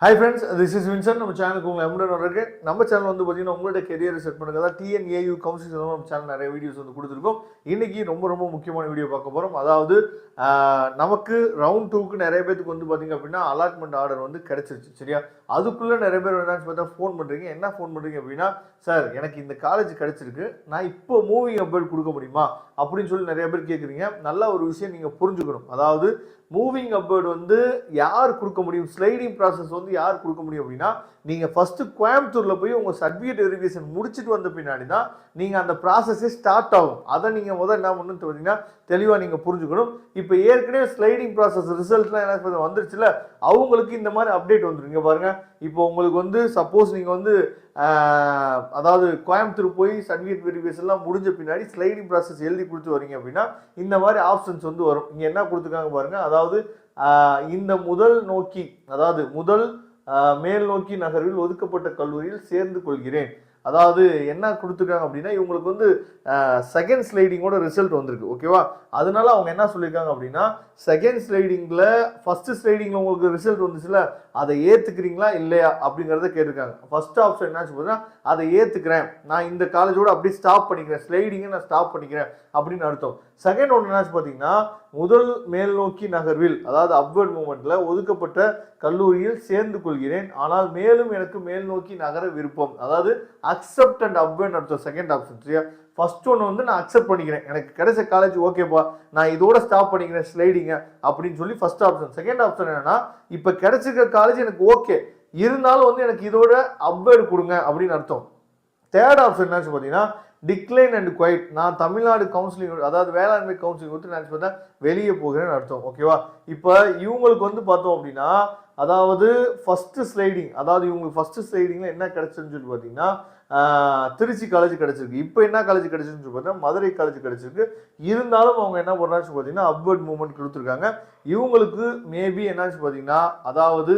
Hi friends, this is Vinson. நம்ம சேனலுக்கு உங்களை எம்டன் வர்றதுக்கு நம்ம சேனல் வந்து பார்த்தீங்கன்னா உங்களோட கெரியரை செட் பண்ணுங்க. அதான் டிஎன்ஏயு கவுன்சிலிங் நம்ம சேனல் நிறைய வீடியோஸ் வந்து கொடுத்துருக்கோம். இன்னைக்கு ரொம்ப ரொம்ப முக்கியமான வீடியோ பார்க்க போகிறோம். அதாவது நமக்கு ரவுண்ட் 2க்கு நிறைய பேருக்கு வந்து பார்த்தீங்க அப்படின்னா அலாட்மெண்ட் ஆர்டர் வந்து கிடைச்சிருச்சு. சரியா, அதுக்குள்ளே நிறைய பேர் என்னன்னு பார்த்தா ஃபோன் பண்ணுறீங்க. என்ன ஃபோன் பண்ணுறீங்க அப்படின்னா, சார் எனக்கு இந்த காலேஜ் கிடைச்சிருக்கு, நான் இப்போ மூவிங் அப்டேட் கொடுக்க முடியுமா அப்படின்னு சொல்லி நிறைய பேர் கேட்குறீங்க. நல்ல ஒரு விஷயம் நீங்கள் புரிஞ்சுக்கணும். அதாவது மூவிங் அப்டேட் வந்து யார் கொடுக்க முடியும், ஸ்லைடிங் ப்ராசஸ் வந்து யார் கொடுக்க முடியும் அப்படின்னா, நீங்கள் ஃபஸ்ட்டு கோயம்புத்தூரில் போய் உங்கள் சர்டிஃபிகேட் வெரிஃபிகேஷன் முடிச்சுட்டு வந்த பின்னாடி தான் நீங்கள் அந்த ப்ராசஸே ஸ்டார்ட் ஆகும். அதை நீங்கள் முதல் என்ன பண்ணணும்னு பார்த்தீங்கன்னா தெளிவாக நீங்கள் புரிஞ்சுக்கணும். இப்போ ஏற்கனவே ஸ்லைடிங் ப்ராசஸ் ரிசல்ட்லாம் என்ன வந்துருச்சுல, அவங்களுக்கு இந்த மாதிரி அப்டேட் வந்துடும். இங்கே பாருங்கள், இப்போ உங்களுக்கு வந்து சப்போஸ் நீங்கள் வந்து அதாவது கோயம்புத்தூர் போய் சர்டிஃபிகேட் வெரிஃபிகேஷன்லாம் முடிஞ்ச பின்னாடி ஸ்லைடிங் ப்ராசஸ் எழுதி கொடுத்து வரீங்க அப்படின்னா இந்த மாதிரி ஆப்ஷன்ஸ் வந்து வரும். இங்கே என்ன கொடுத்துருக்காங்க பாருங்கள். அதாவது இந்த முதல் நோக்கி, அதாவது முதல் மேல் நோக்கி நகர்வில் ஒதுக்கப்பட்ட கல்லூரியில் சேர்ந்து கொள்கிறேன். அதாவது என்ன கொடுத்துருக்காங்க அப்படின்னா, இவங்களுக்கு வந்து செகண்ட் ஸ்லைடிங்கோட ரிசல்ட் வந்திருக்கு. ஓகேவா, அதனால அவங்க என்ன சொல்லியிருக்காங்க அப்படின்னா, செகண்ட் ஸ்லைடிங்கில் ஃபஸ்ட்டு ஸ்லைடிங்கில் உங்களுக்கு ரிசல்ட் வந்துச்சுல, அதை ஏற்றுக்கிறீங்களா இல்லையா அப்படிங்கிறத கேட்டிருக்காங்க. ஃபர்ஸ்ட் ஆப்ஷன் என்னாச்சு பார்த்தீங்கன்னா, அதை ஏற்றுக்கிறேன், நான் இந்த காலேஜோட அப்படியே ஸ்டாப் பண்ணிக்கிறேன், ஸ்லைடிங்கை நான் ஸ்டாப் பண்ணிக்கிறேன் அப்படின்னு அர்த்தம். செகண்ட் ஒன்று என்னாச்சு பார்த்தீங்கன்னா, முதல் மேல் நோக்கி நகர்வில், அதாவது அப்வர்ட் மூவ்மெண்ட்ல ஒதுக்கப்பட்ட கல்லூரியில் சேர்ந்து கொள்கிறேன், ஆனால் மேலும் எனக்கு மேல் நோக்கி நகர விருப்பம். அதாவது அக்செப்ட் அண்ட் அப்வர்ட் அர்த்தம் செகண்ட் ஆப்ஷன். சரியா, ஃபர்ஸ்ட் ஒன்று வந்து நான் அக்செப்ட் பண்ணிக்கிறேன், எனக்கு கிடைச்ச காலேஜ் ஓகேப்பா, நான் இதோட ஸ்டாப் பண்ணிக்கிறேன் ஸ்லைடிங்க அப்படின்னு சொல்லி ஃபர்ஸ்ட் ஆப்ஷன். செகண்ட் ஆப்ஷன் என்னன்னா, இப்போ கிடைச்சிருக்க காலேஜ் எனக்கு ஓகே, இருந்தாலும் வந்து எனக்கு இதோட அப்வேர்டு கொடுங்க அப்படின்னு அர்த்தம். தேர்ட் ஆப்ஷன் என்னாச்சு பார்த்தீங்கன்னா, டிக்ளைன் அண்ட் குவைட், நான் தமிழ்நாடு கவுன்சிலிங், அதாவது வேளாண்மை கவுன்சிலிங் வந்து நினச்சி பார்த்தா வெளியே போகிறேன்னு அர்த்தம். ஓகேவா, இப்போ இவங்களுக்கு வந்து பார்த்தோம் அப்படின்னா, அதாவது ஃபர்ஸ்ட் ஸ்லைடிங், அதாவது இவங்களுக்கு ஃபர்ஸ்ட் ஸ்லைடிங்ல என்ன கிடைச்சிருன்னு சொல்லி பார்த்தீங்கன்னா திருச்சி காலேஜ் கிடைச்சிருக்கு. இப்போ என்ன காலேஜ் கிடைச்சிருன்னு சொல்லி பார்த்தீங்கன்னா மதுரை காலேஜ் கிடைச்சிருக்கு. இருந்தாலும் அவங்க என்ன பண்ணுறாச்சு பார்த்தீங்கன்னா அப்வர்ட் மூவ்மெண்ட் கொடுத்துருக்காங்க. இவங்களுக்கு மேபி என்னாச்சு பார்த்தீங்கன்னா, அதாவது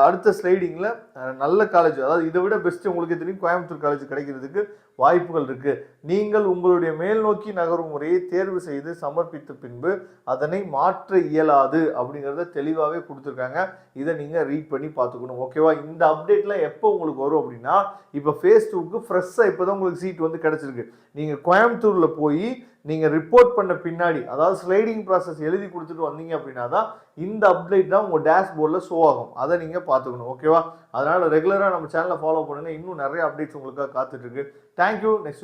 அடுத்த ஸ்லைடிங்கில் நல்ல காலேஜ், அதாவது இதை விட பெஸ்ட் உங்களுக்கு தெரியும் கோயம்புத்தூர் காலேஜ் கிடைக்கிறதுக்கு வாய்ப்புகள் இருக்கு. நீங்கள் உங்களுடைய மேல் நோக்கி நகரும் முறையை தேர்வு செய்து சமர்ப்பித்த பின்பு அதனை மாற்ற இயலாது அப்படிங்கிறத தெளிவாகவே கொடுத்துருக்காங்க. இதை நீங்கள் ரீட் பண்ணி பார்த்துக்கணும். ஓகேவா, இந்த அப்டேட்லாம் எப்போ உங்களுக்கு வரும் அப்படின்னா, இப்போ ஃபேஸ் 2க்கு ஃப்ரெஷ்ஷாக இப்போ தான் உங்களுக்கு சீட் வந்து கிடைச்சிருக்கு. நீங்கள் கோயம்புத்தூரில் போய் நீங்கள் ரிப்போர்ட் பண்ண பின்னாடி, அதாவது ஸ்லைடிங் ப்ராசஸ் எழுதி கொடுத்துட்டு வந்தீங்க அப்படின்னா தான் இந்த அப்டேட் தான் உங்கள் டேஷ்போர்டில் ஷோ ஆகும். அதை நீங்கள் பார்த்துக்கணும். ஓகேவா, அதனால் ரெகுலராக நம்ம சேனலை ஃபாலோ பண்ணுங்கள். இன்னும் நிறைய அப்டேட்ஸ் உங்களுக்காக காத்துட்ருக்கு. தேங்க்யூ. நெக்ஸ்ட்